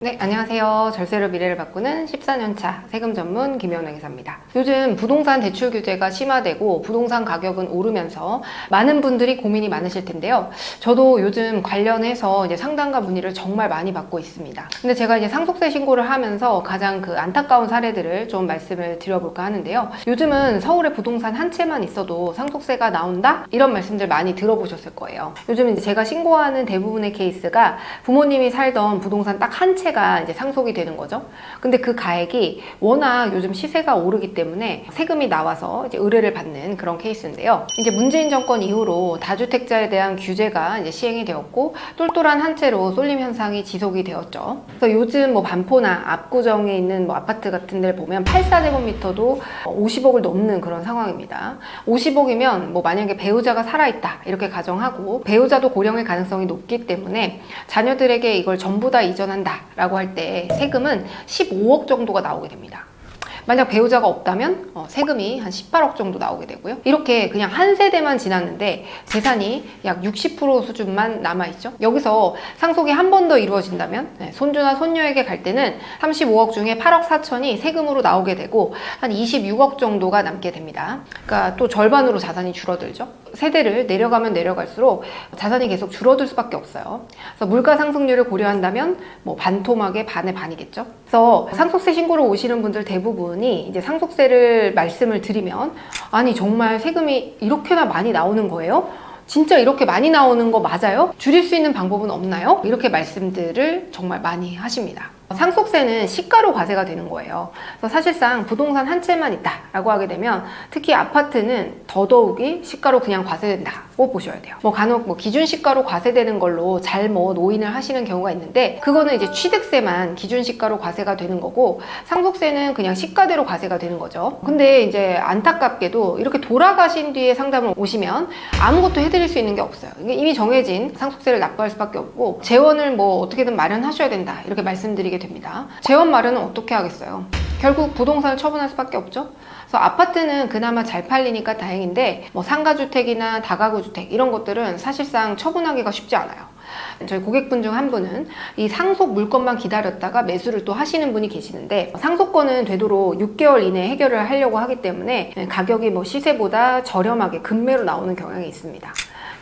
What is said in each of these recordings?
네, 안녕하세요. 절세로 미래를 바꾸는 14년차 세금 전문 김연아 기사입니다. 요즘 부동산 대출 규제가 심화되고 부동산 가격은 오르면서 많은 분들이 고민이 많으실 텐데요. 저도 요즘 관련해서 이제 상담과 문의를 정말 많이 받고 있습니다. 근데 제가 이제 상속세 신고를 하면서 가장 안타까운 사례들을 좀 말씀을 드려볼까 하는데요. 요즘은 서울에 부동산 한 채만 있어도 상속세가 나온다? 이런 말씀들 많이 들어보셨을 거예요. 요즘 이제 제가 신고하는 대부분의 케이스가 부모님이 살던 부동산 딱 한 채 가 이제 상속이 되는 거죠. 근데 그 가액이 워낙 요즘 시세가 오르기 때문에 세금이 나와서 이제 의뢰를 받는 그런 케이스인데요. 이제 문재인 정권 이후로 다주택자에 대한 규제가 이제 시행이 되었고 똘똘한 한 채로 쏠림 현상이 지속이 되었죠. 그래서 요즘 반포나 압구정에 있는 아파트 같은 데를 보면 84제곱미터도 50억을 넘는 그런 상황입니다. 50억이면 만약에 배우자가 살아있다 이렇게 가정하고 배우자도 고령일 가능성이 높기 때문에 자녀들에게 이걸 전부 다 이전한다 라고 할 때 세금은 15억 정도가 나오게 됩니다. 만약 배우자가 없다면 세금이 한 18억 정도 나오게 되고요. 이렇게 그냥 한 세대만 지났는데 재산이 약 60% 수준만 남아있죠. 여기서 상속이 한 번 더 이루어진다면 손주나 손녀에게 갈 때는 35억 중에 8억 4천이 세금으로 나오게 되고 한 26억 정도가 남게 됩니다. 그러니까 또 절반으로 자산이 줄어들죠. 세대를 내려가면 내려갈수록 자산이 계속 줄어들 수밖에 없어요. 그래서 물가 상승률을 고려한다면 반토막의 반의 반이겠죠. 그래서 상속세 신고로 오시는 분들 대부분이 이제 상속세를 말씀을 드리면 아니 정말 세금이 이렇게나 많이 나오는 거예요? 진짜 이렇게 많이 나오는 거 맞아요? 줄일 수 있는 방법은 없나요? 이렇게 말씀들을 정말 많이 하십니다. 상속세는 시가로 과세가 되는 거예요. 그래서 사실상 부동산 한 채만 있다라고 하게 되면 특히 아파트는 더더욱이 시가로 그냥 과세된다고 보셔야 돼요. 간혹 기준 시가로 과세되는 걸로 잘못 오인을 하시는 경우가 있는데 그거는 이제 취득세만 기준 시가로 과세가 되는 거고 상속세는 그냥 시가대로 과세가 되는 거죠. 근데 이제 안타깝게도 이렇게 돌아가신 뒤에 상담을 오시면 아무것도 해드릴 수 있는 게 없어요. 이미 정해진 상속세를 납부할 수밖에 없고 재원을 어떻게든 마련하셔야 된다 이렇게 말씀드리게 됩니다. 재원 마련은 어떻게 하겠어요? 결국 부동산을 처분할 수밖에 없죠. 그래서 아파트는 그나마 잘 팔리니까 다행인데 상가주택이나 다가구주택 이런 것들은 사실상 처분하기가 쉽지 않아요. 저희 고객분 중 한 분은 이 상속 물건만 기다렸다가 매수를 또 하시는 분이 계시는데 상속권은 되도록 6개월 이내에 해결을 하려고 하기 때문에 가격이 시세보다 저렴하게 급매로 나오는 경향이 있습니다.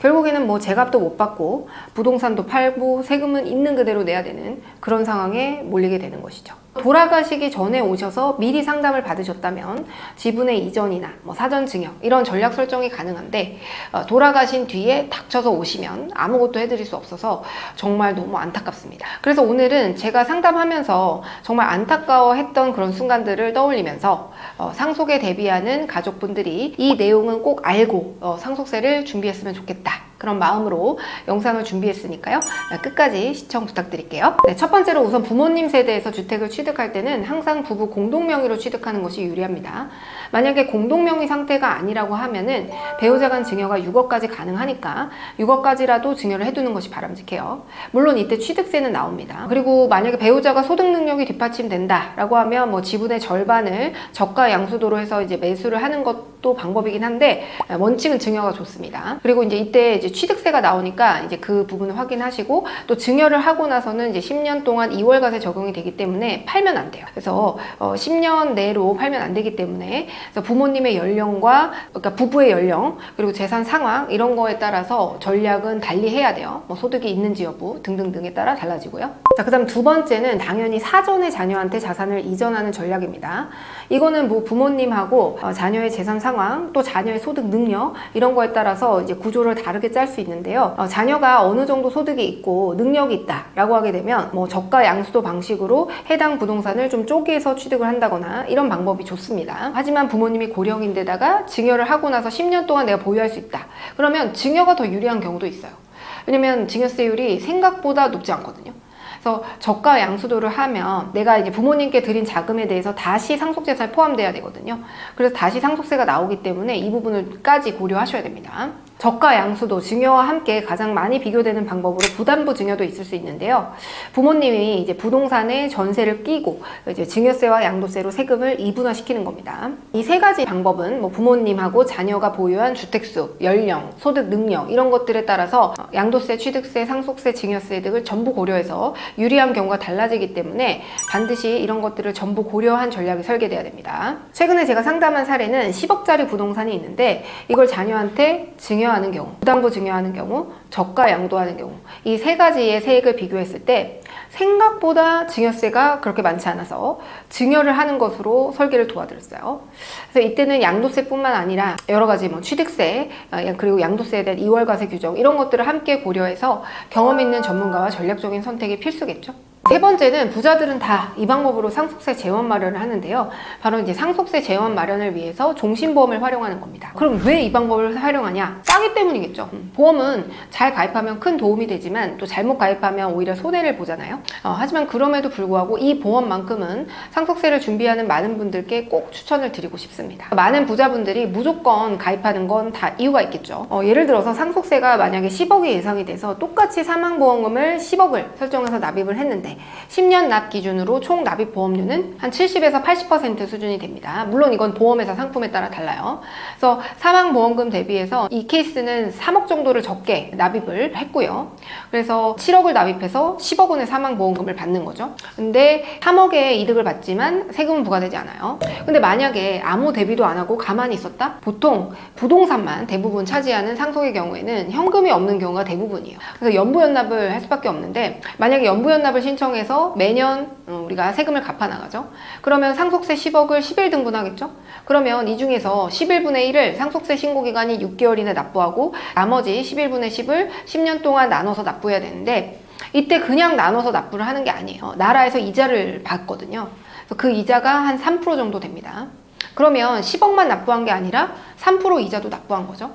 결국에는 제값도 못 받고 부동산도 팔고 세금은 있는 그대로 내야 되는 그런 상황에 몰리게 되는 것이죠. 돌아가시기 전에 오셔서 미리 상담을 받으셨다면 지분의 이전이나 사전 증여 이런 전략 설정이 가능한데 돌아가신 뒤에 닥쳐서 오시면 아무것도 해드릴 수 없어서 정말 너무 안타깝습니다. 그래서 오늘은 제가 상담하면서 정말 안타까워했던 그런 순간들을 떠올리면서 상속에 대비하는 가족분들이 이 내용은 꼭 알고 상속세를 준비했으면 좋겠다 그런 마음으로 영상을 준비했으니까요. 끝까지 시청 부탁드릴게요. 첫 번째로 우선 부모님 세대에서 주택을 취득할 때는 항상 부부 공동명의로 취득하는 것이 유리합니다. 만약에 공동명의 상태가 아니라고 하면은 배우자 간 증여가 6억까지 가능하니까 6억까지라도 증여를 해두는 것이 바람직해요. 물론 이때 취득세는 나옵니다. 그리고 만약에 배우자가 소득 능력이 뒷받침된다라고 하면 지분의 절반을 저가 양수도로 해서 이제 매수를 하는 것도 방법이긴 한데 원칙은 증여가 좋습니다. 그리고 이때 이제 취득세가 나오니까 이제 그 부분을 확인하시고 또 증여를 하고 나서는 이제 10년 동안 2월과세 적용이 되기 때문에 팔면 안 돼요. 그래서 10년 내로 팔면 안 되기 때문에 그래서 부모님의 연령과 그러니까 부부의 연령 그리고 재산 상황 이런 거에 따라서 전략은 달리 해야 돼요. 소득이 있는지 여부 등등등에 따라 달라지고요. 자, 그다음 두 번째는 당연히 사전에 자녀한테 자산을 이전하는 전략입니다. 이거는 부모님하고 자녀의 재산 상황 또 자녀의 소득 능력 이런 거에 따라서 이제 구조를 다르게 짤 수 있는데요. 자녀가 어느 정도 소득이 있고 능력이 있다라고 하게 되면 저가 양수도 방식으로 해당 부동산을 좀 쪼개서 취득을 한다거나 이런 방법이 좋습니다. 하지만 부모님이 고령인데다가 증여를 하고 나서 10년 동안 내가 보유할 수 있다. 그러면 증여가 더 유리한 경우도 있어요. 왜냐면 증여세율이 생각보다 높지 않거든요. 그래서 저가 양수도를 하면 내가 이제 부모님께 드린 자금에 대해서 다시 상속재산에 포함돼야 되거든요. 그래서 다시 상속세가 나오기 때문에 이 부분을까지 고려하셔야 됩니다. 저가 양수도 증여와 함께 가장 많이 비교되는 방법으로 부담부 증여도 있을 수 있는데요. 부모님이 이제 부동산에 전세를 끼고 이제 증여세와 양도세로 세금을 이분화시키는 겁니다. 이 세 가지 방법은 뭐 부모님하고 자녀가 보유한 주택수, 연령, 소득 능력 이런 것들에 따라서 양도세, 취득세, 상속세, 증여세 등을 전부 고려해서 유리한 경우가 달라지기 때문에 반드시 이런 것들을 전부 고려한 전략이 설계돼야 됩니다. 최근에 제가 상담한 사례는 10억짜리 부동산이 있는데 이걸 자녀한테 증여하는 경우, 부담부 증여하는 경우, 저가 양도하는 경우 이 세 가지의 세액을 비교했을 때 생각보다 증여세가 그렇게 많지 않아서 증여를 하는 것으로 설계를 도와드렸어요. 그래서 이때는 양도세뿐만 아니라 여러 가지 뭐 취득세 그리고 양도세에 대한 이월과세 규정 이런 것들을 함께 고려해서 경험 있는 전문가와 전략적인 선택이 필수겠죠. 세 번째는 부자들은 다 이 방법으로 상속세 재원 마련을 하는데요. 바로 이제 상속세 재원 마련을 위해서 종신보험을 활용하는 겁니다. 그럼 왜 이 방법을 활용하냐? 싸기 때문이겠죠. 보험은 잘 가입하면 큰 도움이 되지만 또 잘못 가입하면 오히려 손해를 보잖아요. 하지만 그럼에도 불구하고 이 보험만큼은 상속세를 준비하는 많은 분들께 꼭 추천을 드리고 싶습니다. 많은 부자분들이 무조건 가입하는 건 다 이유가 있겠죠. 예를 들어서 상속세가 만약에 10억이 예상이 돼서 똑같이 사망보험금을 10억을 설정해서 납입을 했는데 10년 납 기준으로 총 납입 보험료는 한 70에서 80% 수준이 됩니다. 물론 이건 보험회사 상품에 따라 달라요. 그래서 사망보험금 대비해서 이 케이스는 3억 정도를 적게 납입을 했고요. 그래서 7억을 납입해서 10억 원의 사망보험금을 받는 거죠. 근데 3억의 이득을 받지만 세금은 부과되지 않아요. 근데 만약에 아무 대비도 안 하고 가만히 있었다? 보통 부동산만 대부분 차지하는 상속의 경우에는 현금이 없는 경우가 대부분이에요. 그래서 연부연납을 할 수밖에 없는데 만약에 연부연납을 신청해서 매년 우리가 세금을 갚아 나가죠. 그러면 상속세 10억을 10일 등분하겠죠. 그러면 이 중에서 11분의 1을 상속세 신고 기간이 6개월 이내 납부하고 나머지 11분의 10을 10년 동안 나눠서 납부해야 되는데 이때 그냥 나눠서 납부를 하는 게 아니에요. 나라에서 이자를 받거든요. 그래서 그 이자가 한 3% 정도 됩니다. 그러면 10억만 납부한 게 아니라 3% 이자도 납부한 거죠.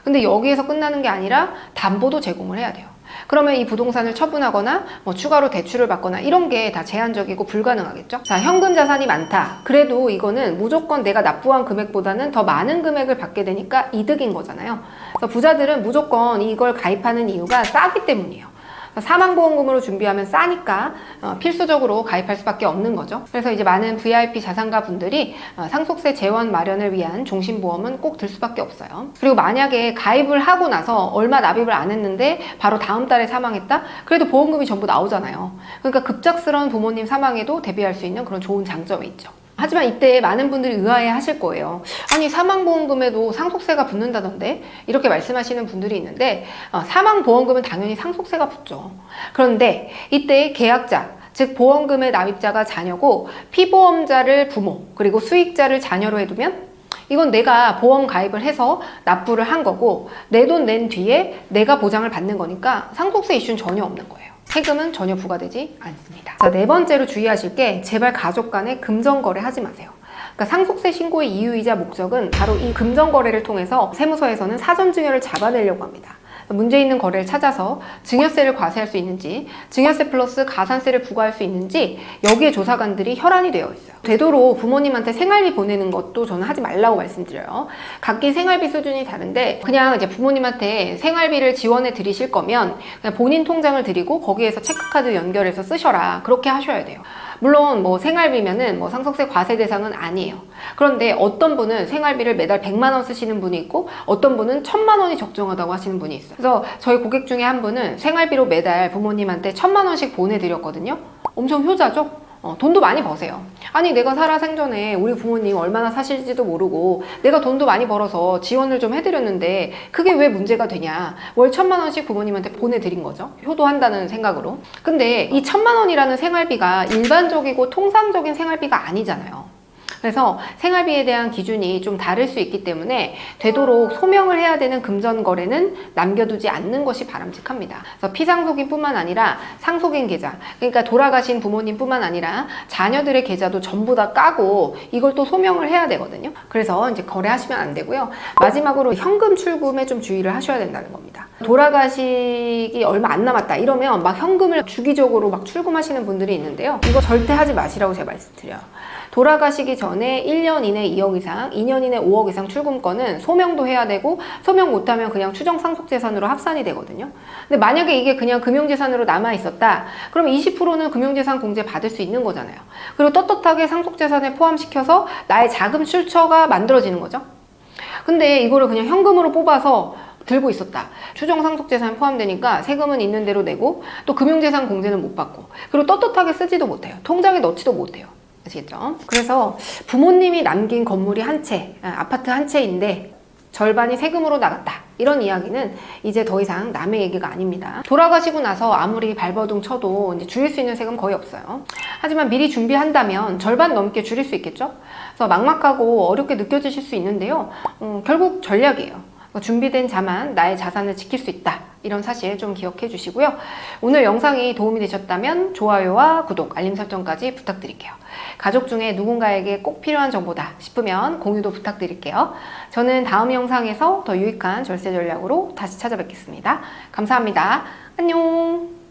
근데 여기에서 끝나는 게 아니라 담보도 제공을 해야 돼요. 그러면 이 부동산을 처분하거나 뭐 추가로 대출을 받거나 이런 게 다 제한적이고 불가능하겠죠. 자, 현금 자산이 많다. 그래도 이거는 무조건 내가 납부한 금액보다는 더 많은 금액을 받게 되니까 이득인 거잖아요. 그래서 부자들은 무조건 이걸 가입하는 이유가 싸기 때문이에요. 사망보험금으로 준비하면 싸니까 필수적으로 가입할 수밖에 없는 거죠. 그래서 이제 많은 VIP 자산가 분들이 상속세 재원 마련을 위한 종신보험은 꼭 들 수밖에 없어요. 그리고 만약에 가입을 하고 나서 얼마 납입을 안 했는데 바로 다음 달에 사망했다? 그래도 보험금이 전부 나오잖아요. 그러니까 급작스러운 부모님 사망에도 대비할 수 있는 그런 좋은 장점이 있죠. 하지만 이때 많은 분들이 의아해 하실 거예요. 아니 사망보험금에도 상속세가 붙는다던데? 이렇게 말씀하시는 분들이 있는데 사망보험금은 당연히 상속세가 붙죠. 그런데 이때 계약자, 즉 보험금의 납입자가 자녀고 피보험자를 부모 그리고 수익자를 자녀로 해두면 이건 내가 보험 가입을 해서 납부를 한 거고 내 돈 낸 뒤에 내가 보장을 받는 거니까 상속세 이슈는 전혀 없는 거예요. 세금은 전혀 부과되지 않습니다. 자, 네 번째로 주의하실 게 제발 가족 간에 금전거래 하지 마세요. 그러니까 상속세 신고의 이유이자 목적은 바로 이 금전거래를 통해서 세무서에서는 사전증여를 잡아내려고 합니다. 문제 있는 거래를 찾아서 증여세를 과세할 수 있는지, 증여세 플러스 가산세를 부과할 수 있는지 여기에 조사관들이 혈안이 되어 있어요. 되도록 부모님한테 생활비 보내는 것도 저는 하지 말라고 말씀드려요. 각기 생활비 수준이 다른데 그냥 이제 부모님한테 생활비를 지원해 드리실 거면 그냥 본인 통장을 드리고 거기에서 체크카드 연결해서 쓰셔라. 그렇게 하셔야 돼요. 물론 뭐 생활비면은 뭐 상속세 과세 대상은 아니에요. 그런데 어떤 분은 생활비를 매달 100만 원 쓰시는 분이 있고 어떤 분은 1000만 원이 적정하다고 하시는 분이 있어요. 그래서 저희 고객 중에 한 분은 생활비로 매달 부모님한테 1000만 원씩 보내드렸거든요. 엄청 효자죠? 돈도 많이 버세요. 아니 내가 살아생전에 우리 부모님 얼마나 사실지도 모르고 내가 돈도 많이 벌어서 지원을 좀 해드렸는데 그게 왜 문제가 되냐. 월 1000만 원씩 부모님한테 보내드린 거죠. 효도한다는 생각으로. 근데 이 1000만 원이라는 생활비가 일반적이고 통상적인 생활비가 아니잖아요. 그래서 생활비에 대한 기준이 좀 다를 수 있기 때문에 되도록 소명을 해야 되는 금전거래는 남겨두지 않는 것이 바람직합니다. 그래서 피상속인뿐만 아니라 상속인 계좌, 그러니까 돌아가신 부모님뿐만 아니라 자녀들의 계좌도 전부 다 까고 이걸 또 소명을 해야 되거든요. 그래서 이제 거래하시면 안 되고요. 마지막으로 현금 출금에 좀 주의를 하셔야 된다는 겁니다. 돌아가시기 얼마 안 남았다 이러면 막 현금을 주기적으로 막 출금하시는 분들이 있는데요. 이거 절대 하지 마시라고 제가 말씀드려요. 돌아가시기 전에 1년 이내 2억 이상, 2년 이내 5억 이상 출금권은 소명도 해야 되고, 소명 못하면 그냥 추정 상속재산으로 합산이 되거든요. 근데 만약에 이게 그냥 금융재산으로 남아있었다, 그럼 20%는 금융재산 공제 받을 수 있는 거잖아요. 그리고 떳떳하게 상속재산에 포함시켜서 나의 자금 출처가 만들어지는 거죠. 근데 이거를 그냥 현금으로 뽑아서 들고 있었다. 추정 상속재산에 포함되니까 세금은 있는 대로 내고, 또 금융재산 공제는 못 받고, 그리고 떳떳하게 쓰지도 못해요. 통장에 넣지도 못해요. 아시겠죠? 그래서 부모님이 남긴 건물이 한 채, 아파트 한 채인데 절반이 세금으로 나갔다. 이런 이야기는 이제 더 이상 남의 얘기가 아닙니다. 돌아가시고 나서 아무리 발버둥 쳐도 이제 줄일 수 있는 세금 거의 없어요. 하지만 미리 준비한다면 절반 넘게 줄일 수 있겠죠? 그래서 막막하고 어렵게 느껴지실 수 있는데요. 결국 전략이에요. 준비된 자만 나의 자산을 지킬 수 있다. 이런 사실 좀 기억해 주시고요. 오늘 영상이 도움이 되셨다면 좋아요와 구독, 알림 설정까지 부탁드릴게요. 가족 중에 누군가에게 꼭 필요한 정보다 싶으면 공유도 부탁드릴게요. 저는 다음 영상에서 더 유익한 절세 전략으로 다시 찾아뵙겠습니다. 감사합니다. 안녕.